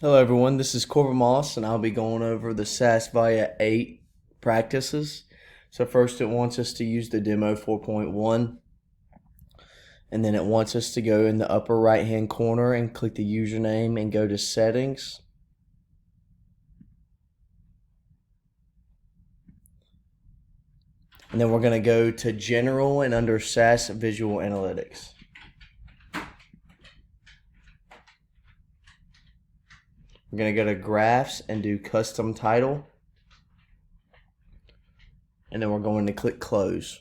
Hello everyone, this is Corbin Moss and I'll be going over the SAS Viya 8 practices. So first it wants us to use the demo 4.1 and then it wants us to go in the upper right hand corner and click the username and go to settings. And then we're going to go to general and under SAS Visual Analytics. We're going to go to graphs and do custom title. And then we're going to click close.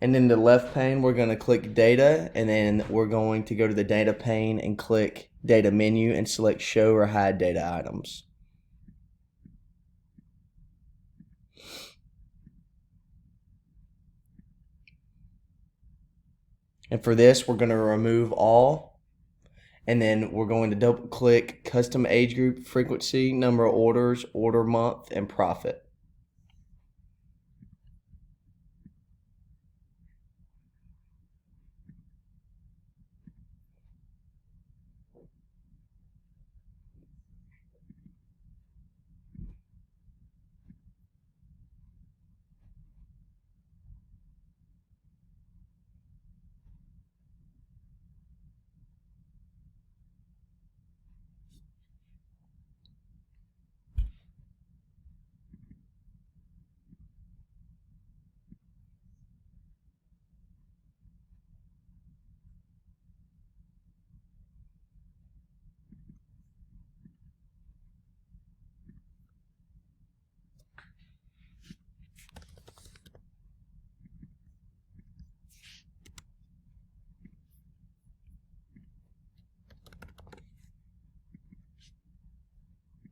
And in the left pane, we're going to click data, and then we're going to go to the data pane and click data menu and select show or hide data items. And for this, we're going to remove all, and then we're going to double click custom age group, frequency, number of orders, order month, and profit.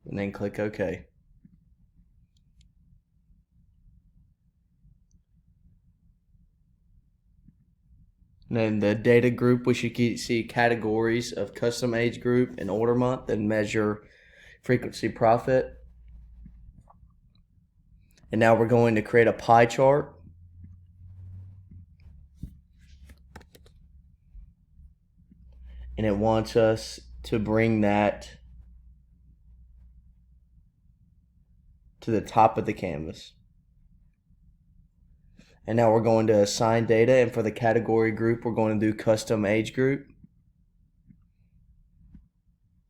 And then click OK. And then the data group, we should see categories of custom age group and order month and measure frequency profit. And now we're going to create a pie chart. And it wants us to bring that to the top of the canvas. And now we're going to assign data, and for the category group, we're going to do custom age group,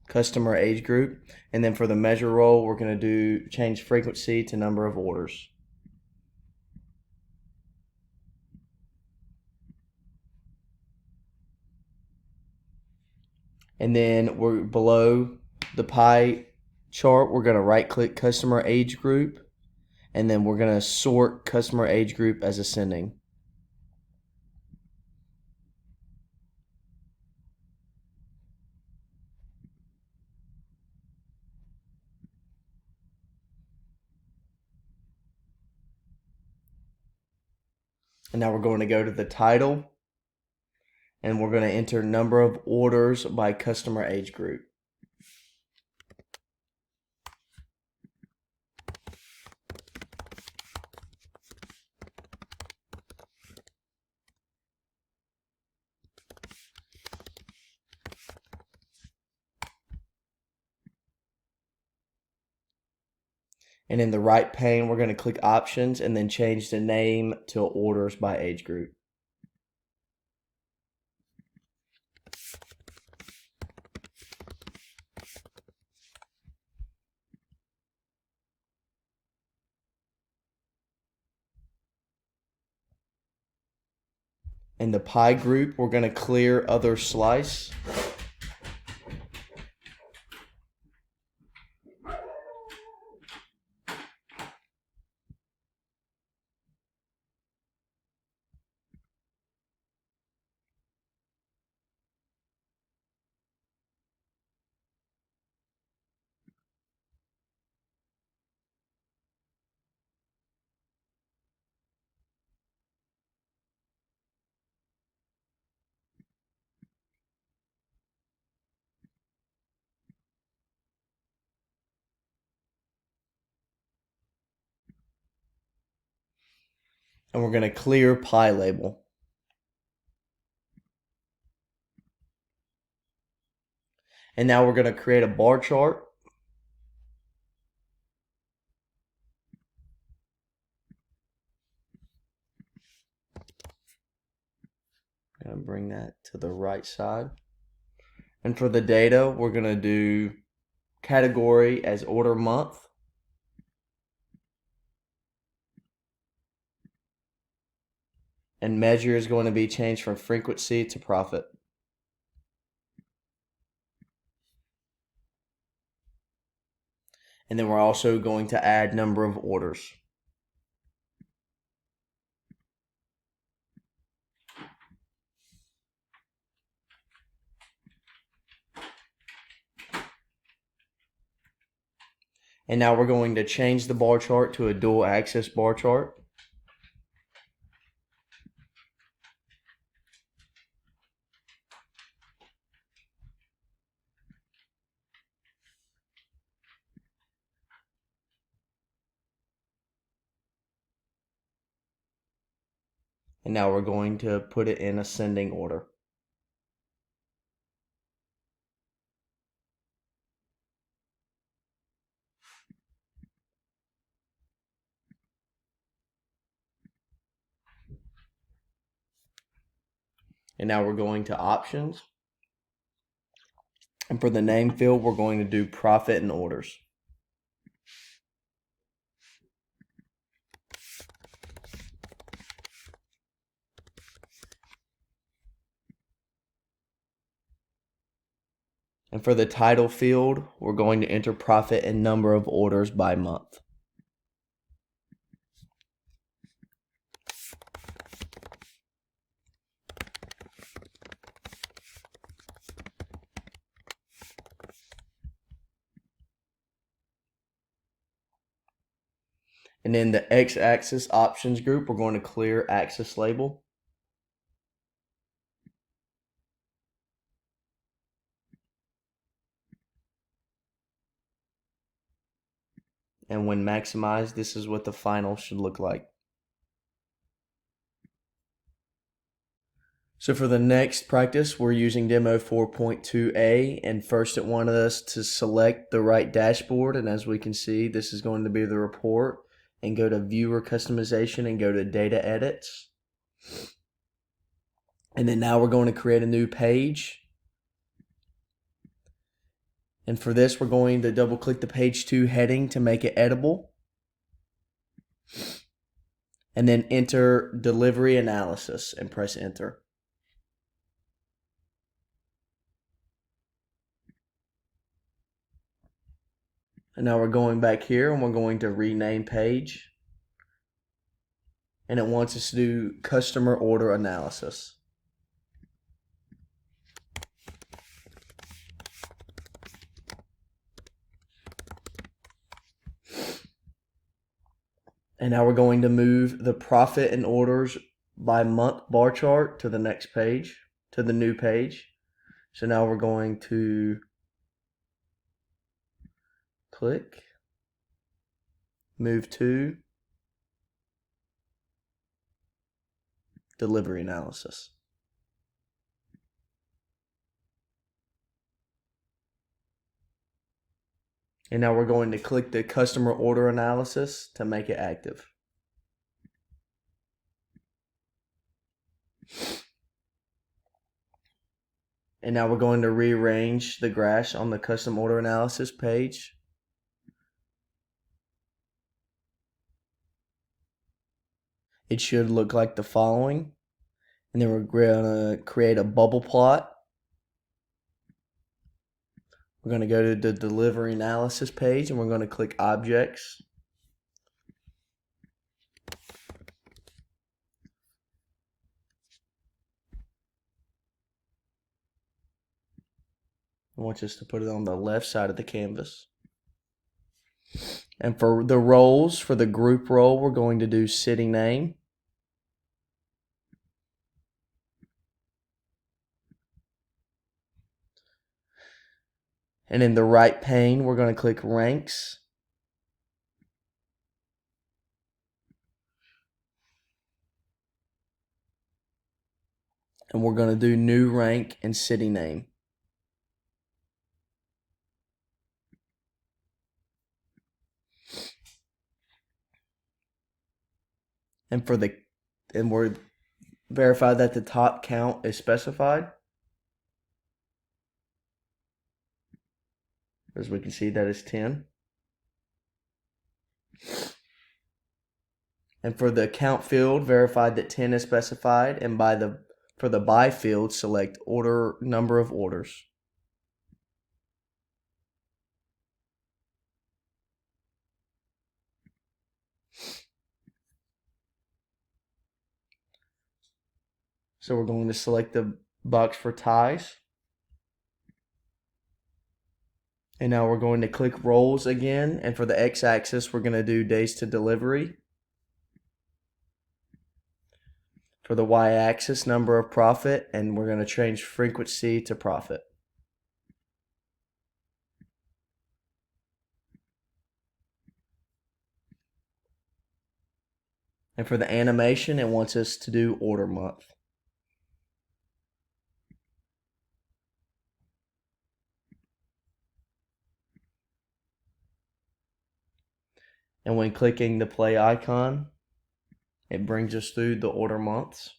customer age group, and then for the measure role, we're going to do change frequency to number of orders. And then we're below the pie chart, we're going to right click customer age group, and then we're going to sort customer age group as ascending. And now we're going to go to the title, and we're going to enter number of orders by customer age group. And in the right pane, we're going to click options and then change the name to orders by age group. In the pie group, we're going to clear other slice. And we're going to clear pie label. And now we're going to create a bar chart. I'm going to bring that to the right side. And for the data, we're going to do category as order month. And measure is going to be changed from frequency to profit. And then we're also going to add number of orders. And now we're going to change the bar chart to a dual axis bar chart. And now we're going to put it in ascending order. And now we're going to options. And for the name field, we're going to do profit and orders. And for the title field, we're going to enter profit and number of orders by month. And in the x-axis options group, we're going to clear axis label. And when maximized, this is what the final should look like. So for the next practice, we're using demo 4.2a, and first it wanted us to select the right dashboard, and as we can see, this is going to be the report, and go to viewer customization and go to data edits. And then now we're going to create a new page. And for this, we're going to double click the page 2 heading to make it editable. And then enter delivery analysis and press enter. And now we're going back here and we're going to rename page. And it wants us to do customer order analysis. And now we're going to move the profit and orders by month bar chart to the next page, to the new page. So now we're going to click, move to delivery analysis. And now we're going to click the customer order analysis to make it active. And now we're going to rearrange the graphs on the custom order analysis page. It should look like the following. And then we're going to create a bubble plot. We're going to go to the delivery analysis page and we're going to click objects. I want us to put it on the left side of the canvas. And for the roles, for the group role, we're going to do city name. And in the right pane, we're going to click ranks. And we're going to do new rank and city name. and we're verify that the top count is specified. As we can see, that is 10. And for the count field, verify that 10 is specified, and for the by field, select order number of orders. So we're going to select the box for ties. And now we're going to click rolls again, and for the x-axis, we're going to do days to delivery. For the y-axis, number of profit, and we're going to change frequency to profit. And for the animation, it wants us to do order month. And when clicking the play icon, it brings us through the order months.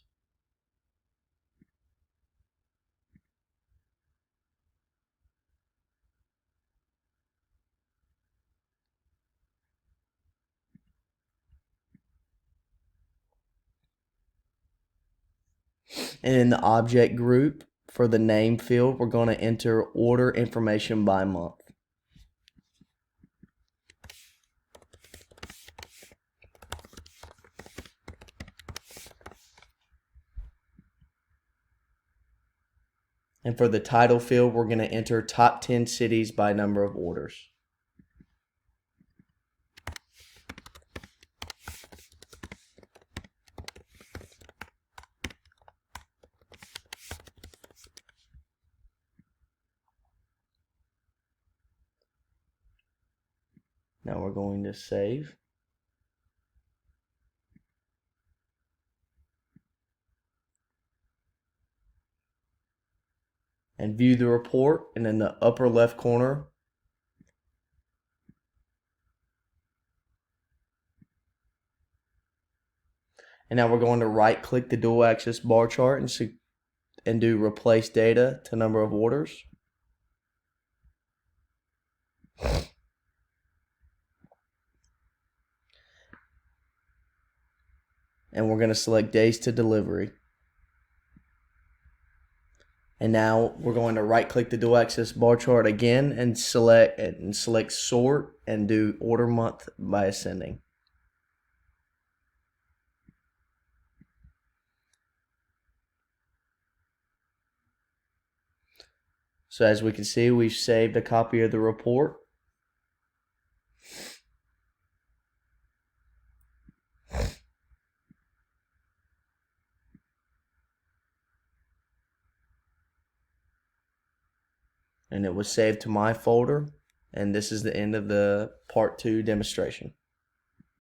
And in the object group, for the name field, we're going to enter order information by month. And for the title field, we're going to enter top 10 cities by number of orders. Now we're going to save. And view the report, and in the upper left corner, and now we're going to right click the dual axis bar chart and do replace data to number of orders. And we're going to select days to delivery. And now we're going to right click the dual axis bar chart again and select sort and do order month by ascending. So as we can see, we've saved a copy of the report. And it was saved to my folder. And this is the end of the part 2 demonstration.